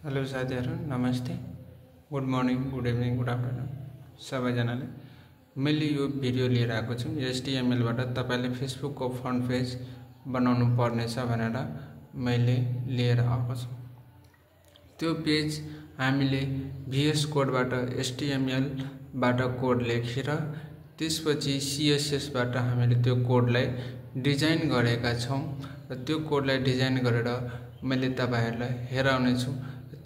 Hello साथीहरु नमस्ते good morning good evening good afternoon सबैजनाले मैले यो भिडियो लिएर आएको छु HTML बाट तपाईले फेसबुक को फ्रन्ट पेज बनाउनु पर्ने छ भनेर मैले लिएर आएको छु। त्यो पेज हामीले VS कोड बाट HTML बाट कोड लेखेर त्यसपछि CSS बाट हामीले त्यो कोडलाई डिजाइन गरेका छौं र त्यो कोडलाई डिजाइन गरेर मैले तपाईहरुलाई हेराउने छु।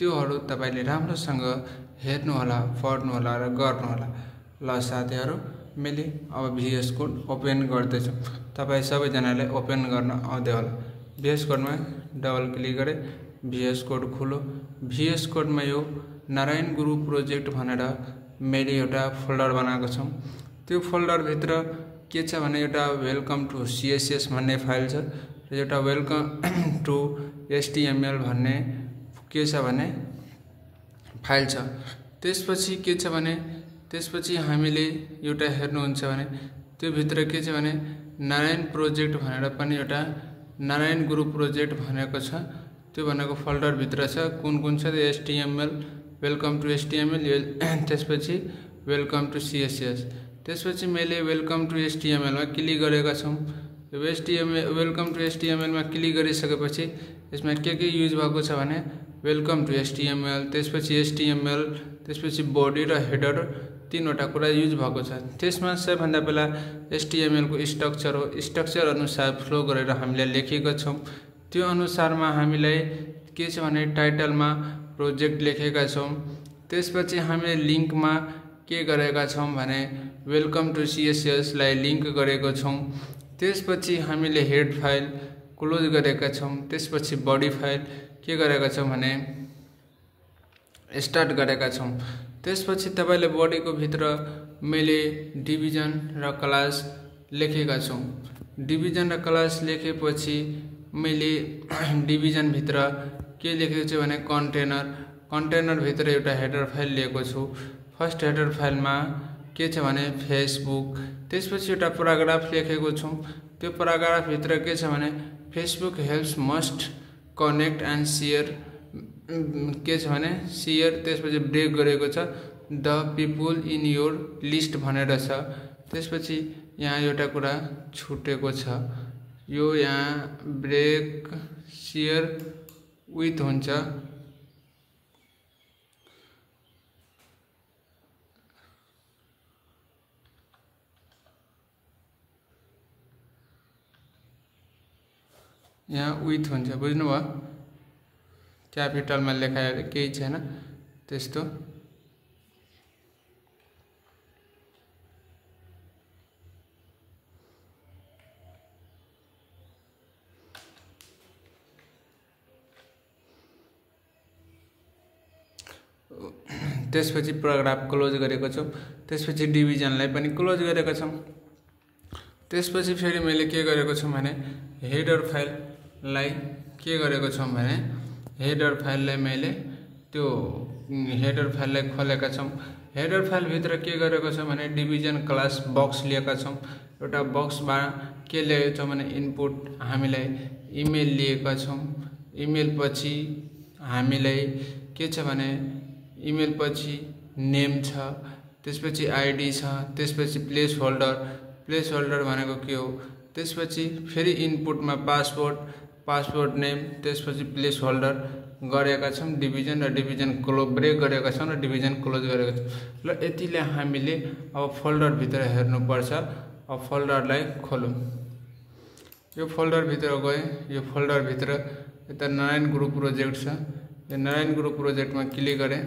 त्योहरु तपाईले राम्रोसँग हेर्नु होला, पढ्नु होला र गर्नु होला। ल साथीहरु मैले अब VS कोड ओपन गर्दै छु। तपाई सबैजनाले ओपन गर्न आउँदै होला। VS कोडमा डबल क्लिक गरे VS कोड खुलो। VS कोडमा यो नारायण गुरु प्रोजेक्ट भनेर मैले एउटा फोल्डर बनाएको छु। त्यो फोल्डर भित्र के छ भने एउटा वेलकम टु CSS भन्ने फाइल छ र एउटा वेलकम टु HTML भन्ने के छ भने फाइल छ। त्यसपछि के छ भने त्यसपछि हामीले एउटा हेर्नुहुन्छ भने त्यो भित्र के छ भने नारायण प्रोजेक्ट भनेर पनि एउटा नारायण गुरु प्रोजेक्ट भनेको छ। त्यो भनेको फोल्डर भित्र छ। कुन छ HTML वेलकम टु HTML त्यसपछि वेलकम टु CSS। त्यसपछि मैले वेलकम टु HTML मा क्लिक गरेका छौं। वेलकम टु HTML मा क्लिक गरिसकेपछि यसमा के युज भएको छ भने वेलकम टु HTML त्यसपछि HTML त्यसपछि बडी र हेडर तीनवटा कुरा युज भएको छ। त्यसमा सबैभन्दा पहिला HTML को स्ट्रक्चर हो। स्ट्रक्चर अनुसार फ्लो गरेर हामीले लेखेका छौं। त्यो अनुसारमा हामीलाई के छ भने टाइटलमा प्रोजेक्ट लेखेका छौं। त्यसपछि हामीले लिंकमा के गरेका छौं भने वेलकम टु CSS लाई लिंक गरेको छौं। त्यसपछि हामीले हेड फाइल क्लोज गरेका छौं। त्यसपछि बडी फाइल के गरेका छौं भने स्टार्ट गरेका छौं। त्यसपछि तपाईले बडी को भित्र मैले डिभिजन र क्लास लेखेका छौं। डिभिजन र क्लास लेखेपछि मैले डिभिजन भित्र के लेखेको छु भने कन्टेनर भित्र एउटा हेडर फाइल लिएको छु। फर्स्ट हेडर फाइलमा के छ भने फेसबुक त्यसपछि एउटा प्याराग्राफ लेखेको छु। त्यो प्याराग्राफ भित्र के छ भने Facebook helps must connect and share के छ भने शेयर त्यसपछि ब्रेक गरेको छ the people in your list भनेर छ। त्यसपछि यहाँ एउटा कुरा छुटेको छ। यो यहाँ ब्रेक शेयर विथ हुन्छ। यहाँ विथ हुन्छ बुझ्नुभयो। क्यापिटलमा लेखाएको केही छैन त्यस्तो। त्यसपछि प्याराग्राफ क्लोज गरेको छु। त्यसपछि डिभिजनलाई पनि क्लोज गरेको छौं। त्यसपछि फेरि मैले के गरेको छु भने हेडर फाइललाई के गरेको छु भने हेडर फाइललाई मैले त्यो हेडर फाइललाई खोलेका छौं। हेडर फाइल भित्र के गरेको छ भने डिभिजन क्लास बक्स लिएका छौं। एउटा बक्समा के लिएको छ भने इनपुट हामीलाई इमेल लिएका छौं। इमेल पछि हामीलाई के छ भने इमेल पछि नेम छ, त्यसपछि आईडी छ, त्यसपछि प्लेस होल्डर भनेको के हो। त्यसपछि फेरि इनपुटमा पासवर्ड नेम त्यसपछि प्लेस होल्डर गरेका छौं। डिभिजन र डिभिजन क्लोज ब्रेक गरेका छौं र डिभिजन क्लोज गरेका छौं। ल यतिले हामीले अब फोल्डर भित्र हेर्नु पर्छ। अब फोल्डरलाई खोलौं। यो फोल्डर भित्र गए यो फोल्डर भित्र यता नारायण गुरु प्रोजेक्ट छ। यो नारायण गुरु प्रोजेक्टमा क्लिक गरे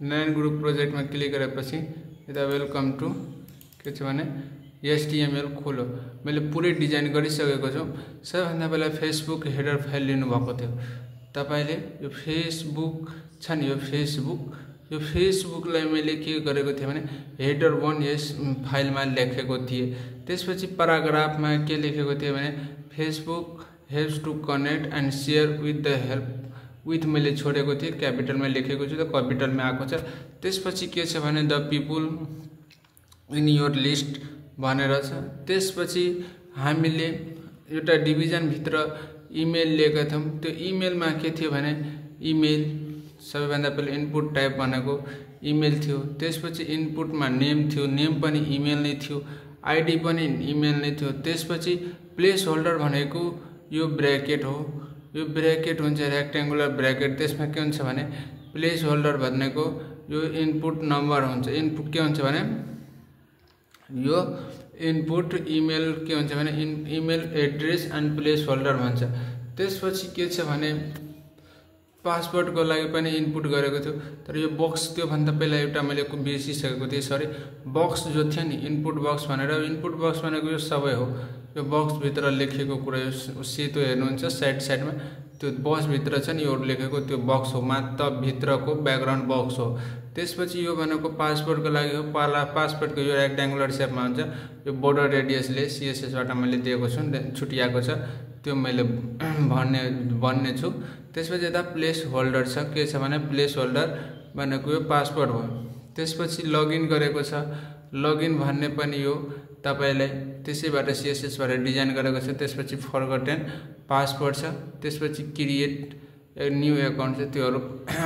नारायण गुरु प्रोजेक्टमा क्लिक गरेपछि यता वेलकम टु के छ भने HTML खोलो। मैले पुरै डिजाइन गरिसकेको छु। सबैभन्दा पहिला फेसबुक हेडर फाइल लिनु भएको थियो। तपाईले यो फेसबुक छ नि यो फेसबुकलाई मैले के गरेको थिए भने हेडर 1 यस फाइलमा लेखेको थिए। त्यसपछि प्याराग्राफमा के लेखेको थिए भने Facebook helps to connect and share with the help with मैले छोडेको थिए। क्यापिटलमा लेखेको छु त क्यापिटलमा आएको छ। त्यसपछि के छ भने the people in your list भनेर छ। त्यसपछि हामीले एउटा डिभिजन भित्र इमेल लिएका थियौं। त्यो इमेलमा के थियो भने इमेल सबैभन्दा पहिले इनपुट टाइप भनेको इमेल थियो। त्यसपछि इनपुटमा नेम थियो, नेम पनि इमेल नै थियो, आईडी पनि इमेल नै थियो। त्यसपछि प्लेस होल्डर भनेको यो ब्रैकेट हो, यो ब्रैकेट हुन्छ रेक्टेंगुलर ब्रैकेट। त्यसमा के हुन्छ भने प्लेस होल्डर भनेको यो इनपुट नम्बर हुन्छ। इनपुट के हुन्छ भने यो इनपुट इमेल के हुन्छ भने email address and place holder भन्छ। त्यसपछि के छ भने पासवर्ड को लागि पनि इनपुट गरेको थियो, तर यो बक्स त्यो भन्दा पहिला एउटा मैले बिर्सिसकेको थिएँ, सरी। बक्स जो थियो नि इनपुट बक्स भनेर, इनपुट बक्स भनेको यो सबै हो। यो बक्स भित्र लेखेको कुरा यो सेतो हेर्नुहुन्छ साइडमा त्यो बक्स भित्र छ नि यो लेखेको त्यो बक्स हो, मात्र भित्रको ब्याकग्राउन्ड बक्स हो। त्यसपछि यो भनेको पासवर्ड को लागि हो। पासवर्ड को यो रेक्टेंगुलर शेपमा हुन्छ। यो बोर्डर रेडियसले CSS बाट मैले दिएको छु, छुटिएको छ, त्यो मैले भन्ने छु। त्यसपछि यता प्लेस होल्डर छ, के छ भने प्लेस होल्डर भनेको यो पासवर्ड हो। त्यसपछि लगइन गरेको छ, लगइन भन्ने पनि यो तपाईलाई त्यसैबाट CSS बाट डिजाइन गरेको छ। त्यसपछि फरगटेन पासवर्ड छ, त्यसपछि क्रिएट न्यू अकाउन्ट छ, त्योहरु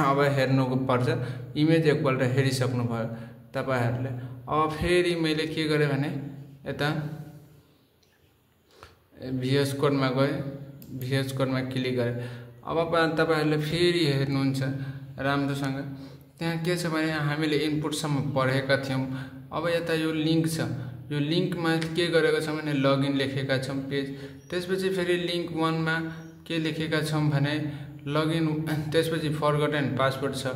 अब हेर्नुको पर्छ। इमेज एकपल्ट हेरिसक्नु भयो तपाईहरुले। अब फेरि मैले के गरे भने यता VS कोड मा गए, VS कोड मा क्लिक गरे। अब तपाईहरुले फेरि हेर्नुहुन्छ राम्रोसँग। त्यहाँ के छ भने हामीले इनपुट सम्म पढेका थियौं। अब यता यो लिंक छ, यो लिंकमा के गरेको छ भने लगइन लेखेका छौं पेज। त्यसपछि फेरि लिंक 1 मा के लेखेका छौं भने लगइन, त्यसपछि फरगटेन पासवर्ड छ।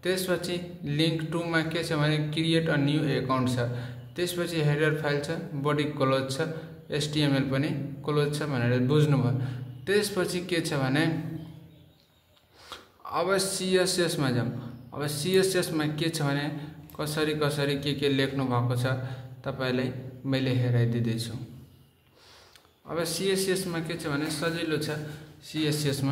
त्यसपछि लिंक 2 मा के छ भने क्रिएट अ न्यू अकाउन्ट छ। त्यसपछि हेडर फाइल छ, बडी क्लोज छ, HTML पनि क्लोज छ भनेर बुझ्नुभयो। त्यसपछि के छ भने अब CSS मा जाम। अब CSS मा के छ भने कसरी के लेख्नु भएको छ तपाईलाई मैले हेराइदिदै छु। अब CSS मा के छ भने सजिलो छ। CSS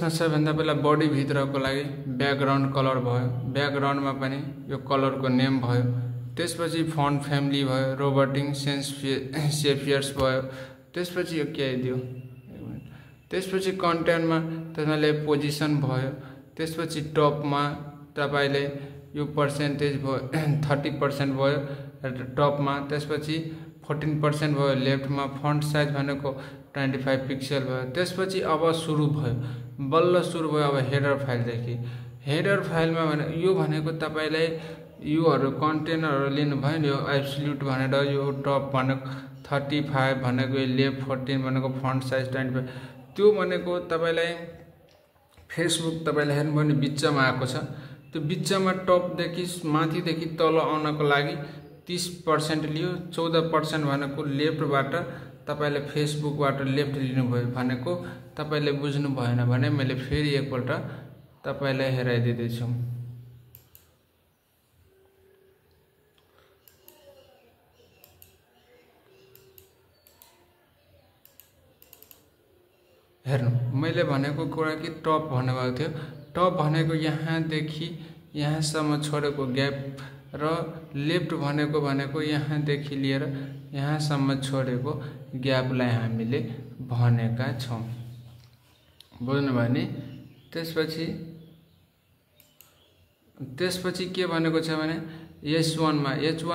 मा सबैभन्दा पहिला बडी भित्रको लागि ब्याकग्राउन्ड कलर भयो, ब्याकग्राउन्डमा पनि यो कलरको नेम भयो। त्यसपछि फन्ट फ्यामिली भयो, रोबोटिङ सेफियर्स भयो। त्यसपछि यो के आइदियो, त्यसपछि कन्टेन्टमा त्यसले पोजिसन भयो। त्यसपछि टपमा तपाईले यो पर्सेन्टेज भयो 30% भयो टपमा। त्यसपछि 14% भयो लेफ्टमा। फन्ट साइज भनेको 25 पिक्सल भयो। त्यसपछि अब सुरु भयो, बल्ल सुरु भयो अब हेडर फाइल देखि। हेडर फाइलमा भने यो भनेको तपाईलाई योहरु कन्टेनरहरु लिनु भयो नि, यो एब्सोल्युट भनेर यो टप भनेको 35 भनेको यो लेफ्ट 14 भनेको फन्ट साइज 25। त्यो भनेको तपाईलाई फेसबुक तपाईले हेर्नुभयो नि बिचमा आएको छ। त्यो बिचमा टप देखि माथि देखि तल आउनको लागि 30% लियो, 14% भनेको लेफ्टबाट तपाईले फेसबुकबाट लेफ्ट लिनुभयो भनेको तपाईले बुझ्नु भएन भने मैले फेरि एकपल्ट तपाईलाई हेराइदिदै छु। हेर्नु मैले भनेको कुरा कि टप भन्नुभएको थियो। टप भनेको यहाँ देखि यहाँसम्म छोडेको ग्याप र लेफ्ट भनेको यहाँ देखि लिएर यहाँसम्म छोडेको ग्यापलाई हामीले भनेका छौं। बुझ्नुभयो नि? त्यसपछि के भनेको छ भने H1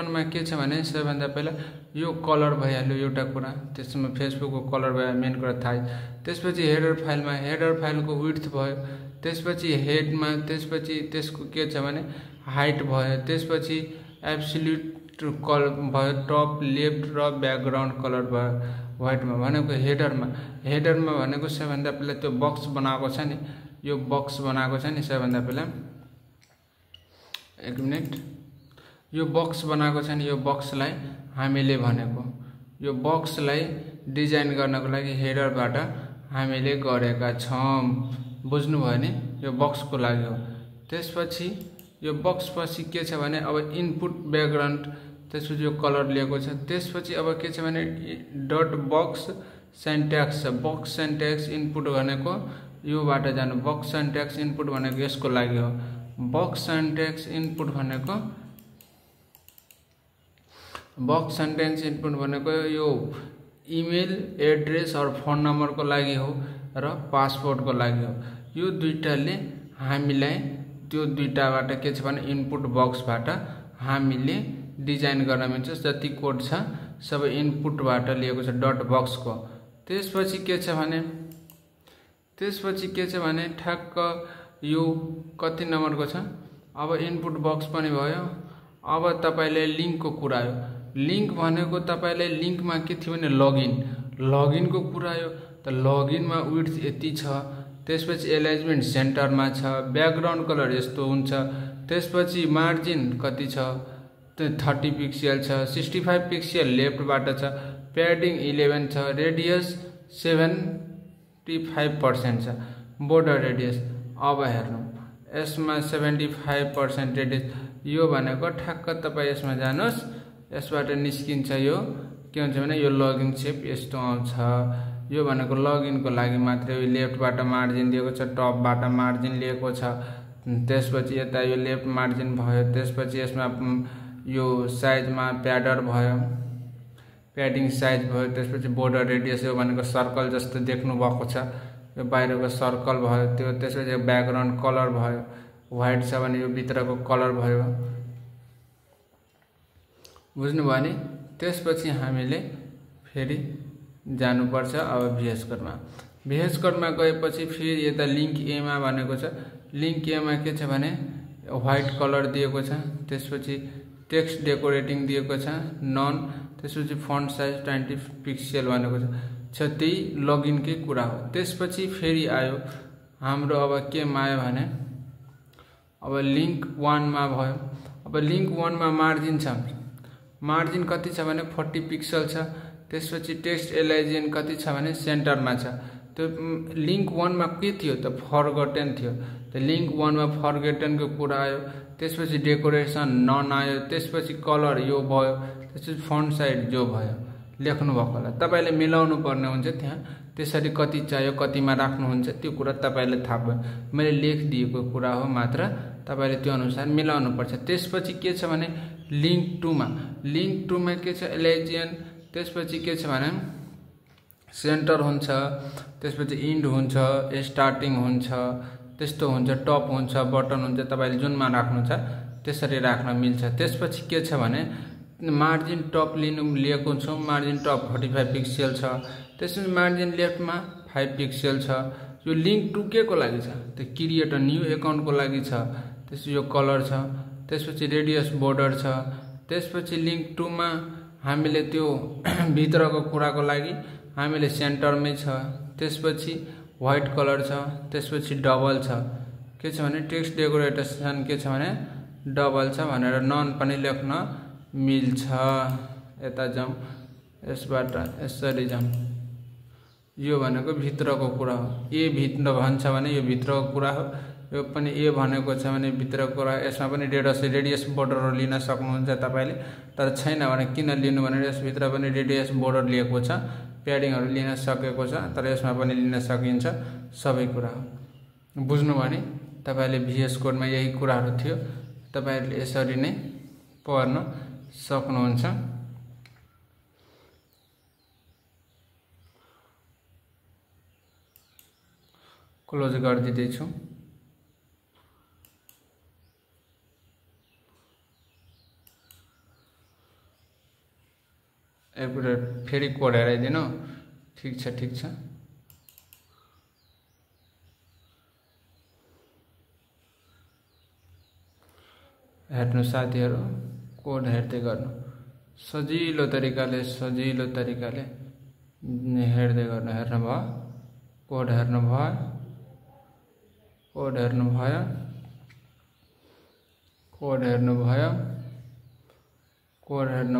मा के छ भने सबैभन्दा पहिला यो कलर भइहाल्यो एउटा कुरा। त्यसमा फेसबुकको कलर भयो, मेन कुरा थाहा। त्यसपछि हेडर फाइलको विड्थ भयो। त्यसपछि हेडमा त्यसपछि त्यसको के छ भने हाइट भयो। त्यसपछि एब्सोल्युट कलर भयो, टप लेफ्ट र ब्याकग्राउन्ड कलर भयो व्हाइटमा भनेको हेडरमा भनेको सबैभन्दा पहिला त्यो बक्स बनाएको छ नि, यो बक्स बनाएको छ नि सबैभन्दा पहिला। एक मिनेट, यो बक्स बनाएको छ नि, यो बक्सलाई हामीले भनेको यो बक्सलाई डिजाइन गर्नको लागि हेडरबाट हामीले गरेका छौं। बुझ्नु भयो नि? यो बक्सको लागि हो। त्यसपछि यो बक्स पछि के छ भने अब इनपुट ब्याकग्राउन्ड, त्यसपछि यो कलर लिएको छ। त्यसपछि अब के छ भने डट बक्स सिन्ट्याक्स छ। बक्स सिन्ट्याक्स इनपुट भनेको योबाट जानु, बक्स सिन्ट्याक्स इनपुट भनेको यसको लागि हो। बक्स सिन्ट्याक्स इनपुट भनेको बक्स सेन्टेन्स इनपुट भनेको यो इमेल एड्रेस और फोन नम्बरको लागि हो र पासपोर्टको लागि हो। यो दुईटाले हामीलाई त्यो दुईटाबाट के छ भने इनपुट बक्सबाट हामीले डिजाइन गर्न मिल्छ। जति कोड छ सबै इनपुटबाट लिएको छ डट बक्सको। त्यसपछि के छ भने ठ्याक्क यो कति नम्बरको छ। अब इनपुट बक्स पनि भयो। अब तपाईले लिंकको कुरा आयो। लिंक भनेको तपाईले लिंकमा के थियो भने लगइनको कुरा आयो। त लगइनमा विड्थ यति छ। त्यसपछि एलाइजमेन्ट सेन्टरमा छ। ब्याकग्राउन्ड कलर यस्तो हुन्छ। त्यसपछि मार्जिन कति छ 30 पिक्सल छ। 65 पिक्सल लेफ्टबाट छ। प्याडिङ 11 छ। रेडियस 75% छ। बोर्डर रेडियस अब हेर्नु यसमा 75% रेडियस यो भनेको ठ्याक्क तपाई यसमा जानुस्। यसबाट निस्किन्छ यो के हुन्छ भने यो लगइन शेप यस्तो आउँछ। यो भनेको लगइनको लागि मात्रै लेफ्टबाट मार्जिन दिएको छ। टपबाट मार्जिन लिएको छ। त्यसपछि यता यो लेफ्ट मार्जिन भयो। त्यसपछि यसमा यो साइजमा प्याडर भयो। प्याडिङ साइज भयो। त्यसपछि बोर्डर रेडियस यो भनेको सर्कल जस्तो देख्नु भएको छ। यो बाहिरको सर्कल भयो त्यो। त्यसपछि ब्याकग्राउन्ड कलर भयो। व्हाइट छ भने यो भित्रको कलर भयो। बुझ्नु भयो नि। त्यसपछि हामीले फेरि जानुपर्छ अब VS कोडमा। VS कोडमा गएपछि फेरि यता लिंक ए मा भनेको छ। लिंक ए मा के छ भने व्हाइट कलर दिएको छ। त्यसपछि टेक्स्ट डेकोरेटिङ दिएको छ नन। त्यसपछि फन्ट साइज 20 पिक्सल भनेको छ। त्यही लगइनकै कुरा हो। त्यसपछि फेरि आयो हाम्रो अब के आयो भने अब लिंक 1 मा भयो। अब लिंक 1 मा मार्जिन छ। मार्जिन कति छ भने 40 पिक्सल छ। त्यसपछि टेक्स्ट एलाइजन कति छ भने सेन्टरमा छ। त्यो लिंक 1 मा के थियो त फरगटेन थियो। त लिंक 1 मा फरगटेन को कुरा आयो। त्यसपछि डेकोरेसन नन आयो। त्यसपछि कलर यो भयो। त्यसपछि फन्ट साइज जो भयो लेख्नु भएको होला। तपाईले मिलाउनु पर्ने हुन्छ त्यहाँ। त्यसरी कति चाहियो कतिमा राख्नुहुन्छ त्यो कुरा तपाईले थाहा भयो। मैले लेखिदिएको कुरा हो मात्र तपाईले त्यो अनुसार मिलाउनु पर्छ। त्यसपछि के छ भने लिंक 2 मा के छ एलाइजन। त्यसपछि के छ भने सेन्टर हुन्छ। त्यसपछि इन्ड हुन्छ। स्टार्टिङ हुन्छ। त्यस्तो हुन्छ। टप हुन्छ। बटन हुन्छ। तपाईले जुनमा राख्नु छ त्यसरी राख्न मिल्छ। त्यसपछि के छ भने मार्जिन टप लिएको छु। मार्जिन टप 45 पिक्सल छ। त्यसपछि मार्जिन लेफ्टमा 5 पिक्सल छ। यो लिंक 2 के को लागि छ त क्रिएट अ न्यू अकाउन्ट को लागि छ। त्यसपछि यो कलर छ। त्यसपछि रेडियस बोर्डर छ। त्यसपछि लिंक 2 मा हामीले त्यो भित्रको कुराको लागि हामीले सेन्टरमै छ। त्यसपछि व्हाइट कलर छ। त्यसपछि डबल छ। के छ भने टेक्स्ट डेकोरेसन के छ भने डबल छ भनेर नन पनि लेख्न मिल्छ। यता जाम यसबाट यसरी जाम। यो भनेको भित्रको कुरा हो। ए भित्र भन्छ भने यो भित्रको कुरा हो। यो पनि ए भनेको छ भने भित्रको कुरा। यसमा पनि रेडियस बोर्डर लिन सक्नुहुन्छ तपाईले। तर छैन भने किन लिनु भने यसभित्र पनि रेडियस बोर्डर लिएको छ। प्याडिङहरु लिन सकेको छ। तर यसमा पनि लिन सकिन्छ। सबै कुरा हो। बुझ्नु भयो नि। तपाईले VS कोडमा यही कुराहरु थियो। तपाईहरुले यसरी नै पढ्न सक्नुहुन्छ। क्लोज गरिदिदै छु। एकपल्ट फेरि कोड हेराइदिनु। ठीक छ। हेर्नु साथीहरु कोड हेर्दै गर्नु। सजिलो तरिकाले हेर्दै गर्नु। हेर्नु भयो। कोड हेर्नु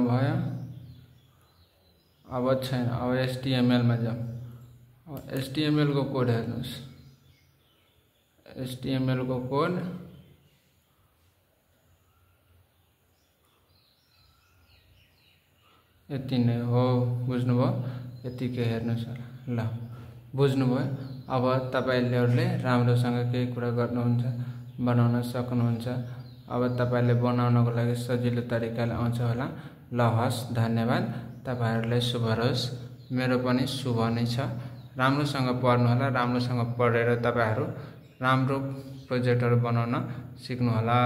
भयो। अब छैन। अब HTML मा जाऊ। HTML को कोड हेर्नुस्। HTML को कोड यति नै हो। बुझ्नुभयो। यतिकै हेर्नुस् ल। बुझ्नुभयो। अब तपाईहरुले राम्रोसँग केही कुरा गर्नुहुन्छ बनाउन सक्नुहुन्छ। अब तपाईले बनाउनको लागि सजिलो तरिकाले आउँछ होला। ल हस्, धन्यवाद। तपाईहरुलाई शुभ रहोस्। मेरो पनि शुभ नै छ। राम्रोसँग पढ्नु होला। राम्रोसँग पढेर तपाईहरु राम्रो प्रोजेक्टहरु बनाउन सिक्नु होला।